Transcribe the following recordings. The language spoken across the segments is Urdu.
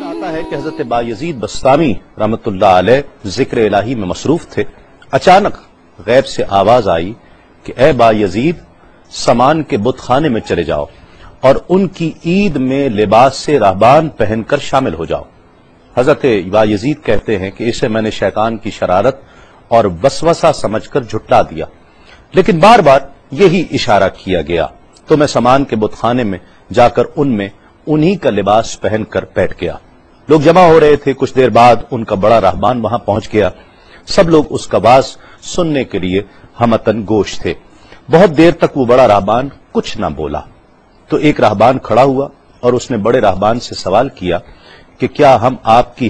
آتا ہے کہ حضرت بایزید بسطامی رحمت اللہ علیہ ذکر الہی میں مصروف تھے، اچانک غیب سے آواز آئی کہ اے بایزید، سامان کے بت خانے میں چلے جاؤ اور ان کی عید میں لباس سے رہبان پہن کر شامل ہو جاؤ۔ حضرت بایزید کہتے ہیں کہ اسے میں نے شیطان کی شرارت اور وسوسہ سمجھ کر جھٹلا دیا، لیکن بار بار یہی اشارہ کیا گیا تو میں سامان کے بت خانے میں جا کر ان میں انہی کا لباس پہن کر بیٹھ گیا۔ لوگ جمع ہو رہے تھے، کچھ دیر بعد ان کا بڑا رہبان وہاں پہنچ گیا۔ سب لوگ اس کا باز سننے کے لیے ہمتن گوش تھے۔ بہت دیر تک وہ بڑا رہبان کچھ نہ بولا تو ایک رہبان کھڑا ہوا اور اس نے بڑے رہبان سے سوال کیا کہ کیا ہم آپ کی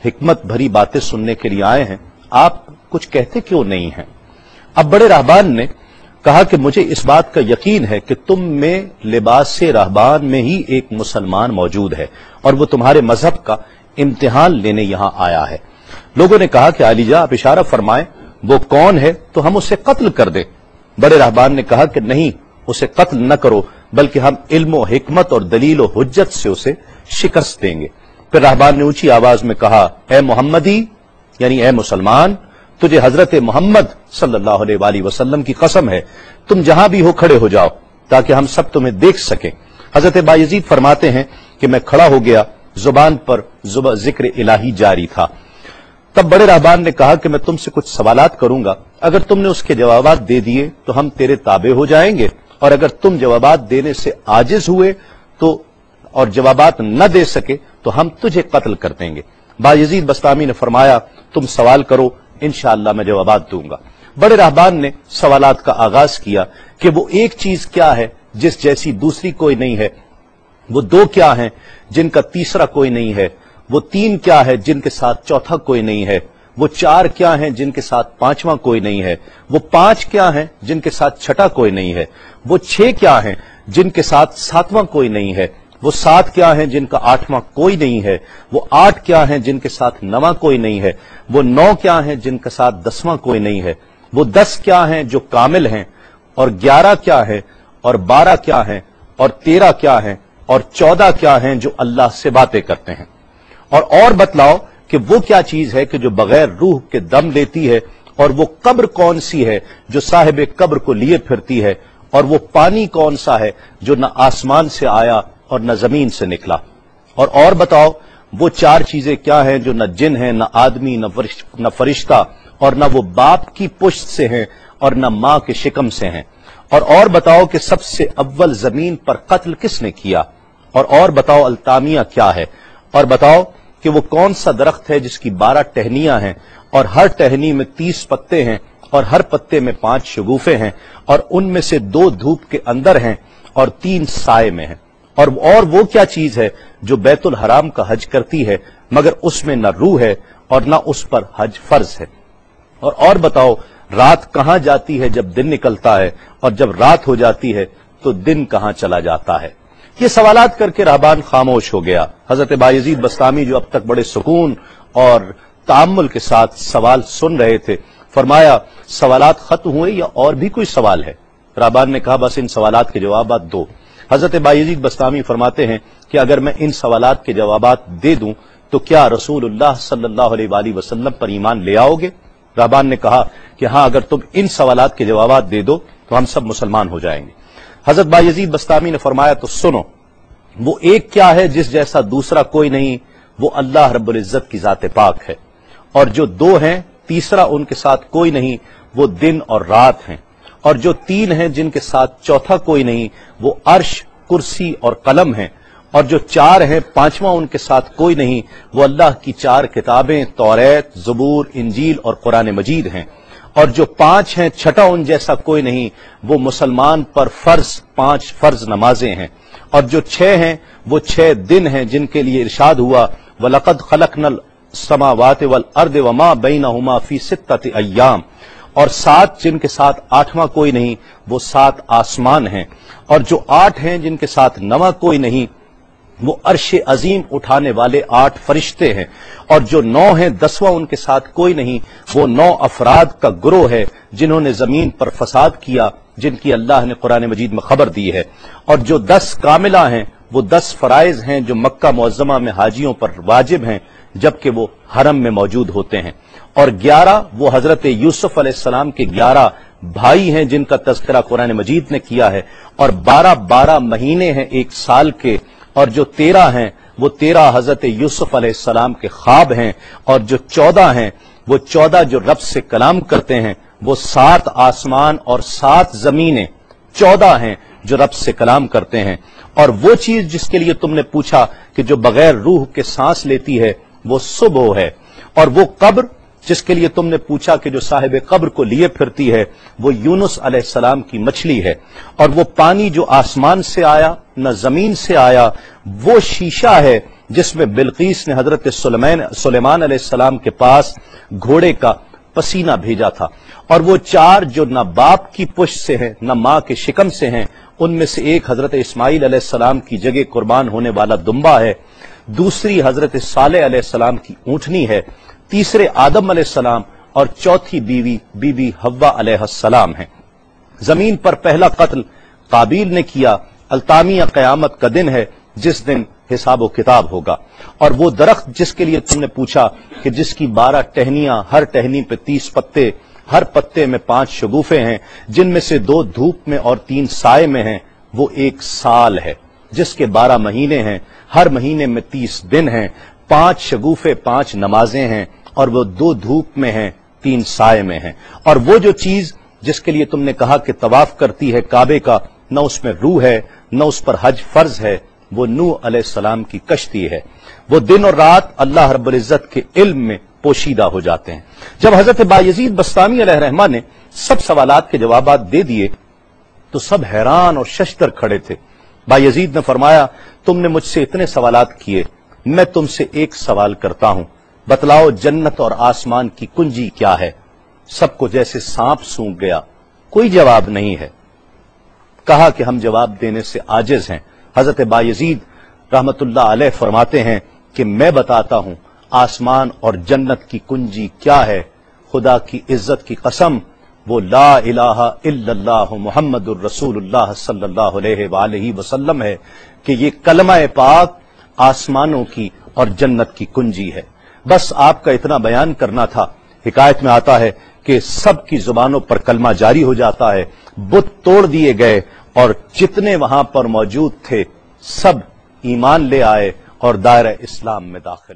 حکمت بھری باتیں سننے کے لیے آئے ہیں، آپ کچھ کہتے کیوں نہیں ہیں؟ اب بڑے رہبان نے کہا کہ مجھے اس بات کا یقین ہے کہ تم میں لباس سے رہبان میں ہی ایک مسلمان موجود ہے اور وہ تمہارے مذہب کا امتحان لینے یہاں آیا ہے۔ لوگوں نے کہا کہ علی جاں آپ اشارہ فرمائیں، وہ کون ہے تو ہم اسے قتل کر دیں۔ بڑے رہبان نے کہا کہ نہیں، اسے قتل نہ کرو، بلکہ ہم علم و حکمت اور دلیل و حجت سے اسے شکست دیں گے۔ پھر رہبان نے اونچی آواز میں کہا، اے محمدی، یعنی اے مسلمان، تجھے حضرت محمد صلی اللہ علیہ وآلہ وسلم کی قسم ہے، تم جہاں بھی ہو کھڑے ہو جاؤ تاکہ ہم سب تمہیں دیکھ سکیں۔ حضرت بایزید فرماتے ہیں کہ میں کھڑا ہو گیا، زبان پر ذکر الہی جاری تھا۔ تب بڑے رہبان نے کہا کہ میں تم سے کچھ سوالات کروں گا، اگر تم نے اس کے جوابات دے دیے تو ہم تیرے تابع ہو جائیں گے، اور اگر تم جوابات دینے سے عاجز ہوئے اور جوابات نہ دے سکے تو ہم تجھے قتل کر دیں گے۔ بایزید بسطامی نے فرمایا، تم سوال کرو، انشاءاللہ میں جوابات دوں گا۔ بڑے رہبان نے سوالات کا آغاز کیا کہ وہ ایک چیز کیا ہے جس جیسی دوسری کوئی نہیں ہے، وہ دو کیا ہیں جن کا تیسرا کوئی نہیں ہے، وہ تین کیا ہے جن کے ساتھ چوتھا کوئی نہیں ہے، وہ چار کیا ہیں جن کے ساتھ پانچواں کوئی نہیں ہے، وہ پانچ کیا ہیں جن کے ساتھ چھٹا کوئی نہیں ہے، وہ چھ کیا ہیں جن کے ساتھ ساتواں کوئی نہیں ہے، وہ سات کیا ہیں جن کا آٹھواں کوئی نہیں ہے، وہ آٹھ کیا ہیں جن کے ساتھ نواں کوئی نہیں ہے، وہ نو کیا ہیں جن کے ساتھ دسواں کوئی نہیں ہے، وہ 10 کیا ہیں جو کامل ہیں، اور 11 کیا ہے، اور 12 کیا ہیں، اور 13 کیا ہیں، اور 14 کیا ہیں جو اللہ سے باتیں کرتے ہیں۔ اور بتلاؤ کہ وہ کیا چیز ہے کہ جو بغیر روح کے دم لیتی ہے، اور وہ قبر کون سی ہے جو صاحب قبر کو لیے پھرتی ہے، اور وہ پانی کون سا ہے جو نہ آسمان سے آیا اور نہ زمین سے نکلا۔ اور بتاؤ وہ چار چیزیں کیا ہیں جو نہ جن ہیں، نہ آدمی، نہ فرشتہ، اور نہ وہ باپ کی پشت سے ہیں اور نہ ماں کے شکم سے ہیں۔ اور بتاؤ کہ سب سے اول زمین پر قتل کس نے کیا، اور بتاؤ التامیہ کیا ہے، اور بتاؤ کہ وہ کون سا درخت ہے جس کی 12 ٹہنیاں ہیں اور ہر ٹہنی میں 30 پتے ہیں اور ہر پتے میں 5 شگوفے ہیں، اور ان میں سے 2 دھوپ کے اندر ہیں اور 3 سائے میں ہیں۔ اور وہ کیا چیز ہے جو بیت الحرام کا حج کرتی ہے مگر اس میں نہ روح ہے اور نہ اس پر حج فرض ہے۔ اور بتاؤ رات کہاں جاتی ہے جب دن نکلتا ہے، اور جب رات ہو جاتی ہے تو دن کہاں چلا جاتا ہے۔ یہ سوالات کر کے رہبان خاموش ہو گیا۔ حضرت بایزید بسطامی جو اب تک بڑے سکون اور تأمل کے ساتھ سوال سن رہے تھے، فرمایا سوالات ختم ہوئے یا اور بھی کوئی سوال ہے؟ رہبان نے کہا بس ان سوالات کے جوابات دو۔ حضرت بایزید بسطامی فرماتے ہیں کہ اگر میں ان سوالات کے جوابات دے دوں تو کیا رسول اللہ صلی اللہ علیہ وآلہ وسلم پر ایمان لے آؤ گے؟ رہبان نے کہا کہ ہاں، اگر تم ان سوالات کے جوابات دے دو تو ہم سب مسلمان ہو جائیں گے۔ حضرت بایزید بسطامی نے فرمایا تو سنو، وہ ایک کیا ہے جس جیسا دوسرا کوئی نہیں، وہ اللہ رب العزت کی ذات پاک ہے، اور جو 2 ہیں تیسرا ان کے ساتھ کوئی نہیں، وہ دن اور رات ہیں، اور جو 3 ہیں جن کے ساتھ چوتھا کوئی نہیں، وہ عرش، کرسی اور قلم ہیں، اور جو 4 ہیں 5واں ان کے ساتھ کوئی نہیں، وہ اللہ کی 4 کتابیں توریت، زبور، انجیل اور قرآن مجید ہیں، اور جو 5 ہیں چھٹا ان جیسا کوئی نہیں، وہ مسلمان پر فرض 5 فرض نمازیں ہیں، اور جو 6 ہیں وہ 6 دن ہیں جن کے لیے ارشاد ہوا وَلَقَدْ خَلَقْنَا السَّمَاوَاتِ وَالْأَرْضِ وَمَا بَيْنَهُمَا فِي 6 أَيَّامٍ، اور 7 جن کے ساتھ 8واں کوئی نہیں، وہ 7 آسمان ہیں، اور جو 8 ہیں جن کے ساتھ 9واں کوئی نہیں، وہ عرش عظیم اٹھانے والے 8 فرشتے ہیں، اور جو 9 ہیں 10واں ان کے ساتھ کوئی نہیں، وہ 9 افراد کا گروہ ہے جنہوں نے زمین پر فساد کیا جن کی اللہ نے قرآن مجید میں خبر دی ہے، اور جو 10 کاملہ ہیں وہ 10 فرائض ہیں جو مکہ معظمہ میں حاجیوں پر واجب ہیں جبکہ وہ حرم میں موجود ہوتے ہیں، اور 11 وہ حضرت یوسف علیہ السلام کے 11 بھائی ہیں جن کا تذکرہ قرآن مجید نے کیا ہے، اور 12 مہینے ہیں ایک سال کے، اور جو 13 ہیں وہ 13 حضرت یوسف علیہ السلام کے خواب ہیں، اور جو 14 ہیں وہ 14 جو رب سے کلام کرتے ہیں، وہ 7 آسمان اور 7 زمینیں 14 ہیں جو رب سے کلام کرتے ہیں، اور وہ چیز جس کے لیے تم نے پوچھا کہ جو بغیر روح کے سانس لیتی ہے وہ صبح ہے، اور وہ قبر جس کے لیے تم نے پوچھا کہ جو صاحب قبر کو لیے پھرتی ہے وہ یونس علیہ السلام کی مچھلی ہے، اور وہ پانی جو آسمان سے آیا نہ زمین سے آیا وہ شیشہ ہے جس میں بلقیس نے حضرت سلیمان علیہ السلام کے پاس گھوڑے کا پسینہ بھیجا تھا، اور وہ 4 جو نہ باپ کی پشت سے ہیں نہ ماں کے شکم سے ہیں، ان میں سے ایک حضرت اسماعیل علیہ السلام کی جگہ قربان ہونے والا دمبا ہے، دوسری حضرت صالح علیہ السلام کی اونٹنی ہے، تیسرے آدم علیہ السلام، اور چوتھی بیوی بی بی حوا علیہ السلام ہے۔ زمین پر پہلا قتل قابیل نے کیا، التامیہ قیامت کا دن ہے جس دن حساب و کتاب ہوگا، اور وہ درخت جس کے لیے تم نے پوچھا کہ جس کی 12 ٹہنیاں، ہر ٹہنی پہ 30 پتے، ہر پتے میں 5 شگوفے ہیں جن میں سے 2 دھوپ میں اور 3 سائے میں ہیں، وہ 1 سال ہے جس کے 12 مہینے ہیں، ہر مہینے میں 30 دن ہیں، 5 شگوفے 5 نمازیں ہیں، اور وہ 2 دھوپ میں ہیں 3 سائے میں ہیں، اور وہ جو چیز جس کے لیے تم نے کہا کہ طواف کرتی ہے کعبے کا، نہ اس میں روح ہے نہ اس پر حج فرض ہے، وہ نوح علیہ السلام کی کشتی ہے۔ وہ دن اور رات اللہ رب العزت کے علم میں پوشیدہ ہو جاتے ہیں۔ جب حضرت بایزید بسطامی علیہ الرحمہ نے سب سوالات کے جوابات دے دیے تو سب حیران اور ششدر کھڑے تھے۔ بایزید نے فرمایا تم نے مجھ سے اتنے سوالات کیے، میں تم سے ایک سوال کرتا ہوں، بتلاؤ جنت اور آسمان کی کنجی کیا ہے؟ سب کو جیسے سانپ سونگھ گیا، کوئی جواب نہیں ہے۔ کہا کہ ہم جواب دینے سے عاجز ہیں۔ حضرت بایزید رحمت اللہ علیہ فرماتے ہیں کہ میں بتاتا ہوں آسمان اور جنت کی کنجی کیا ہے، خدا کی عزت کی قسم وہ لا الہ الا اللہ محمد الرسول اللہ صلی اللہ علیہ وآلہ وسلم ہے کہ یہ کلمہ پاک آسمانوں کی اور جنت کی کنجی ہے۔ بس آپ کا اتنا بیان کرنا تھا۔ حکایت میں آتا ہے کہ سب کی زبانوں پر کلمہ جاری ہو جاتا ہے، بت توڑ دیے گئے، اور جتنے وہاں پر موجود تھے سب ایمان لے آئے اور دائرہ اسلام میں داخل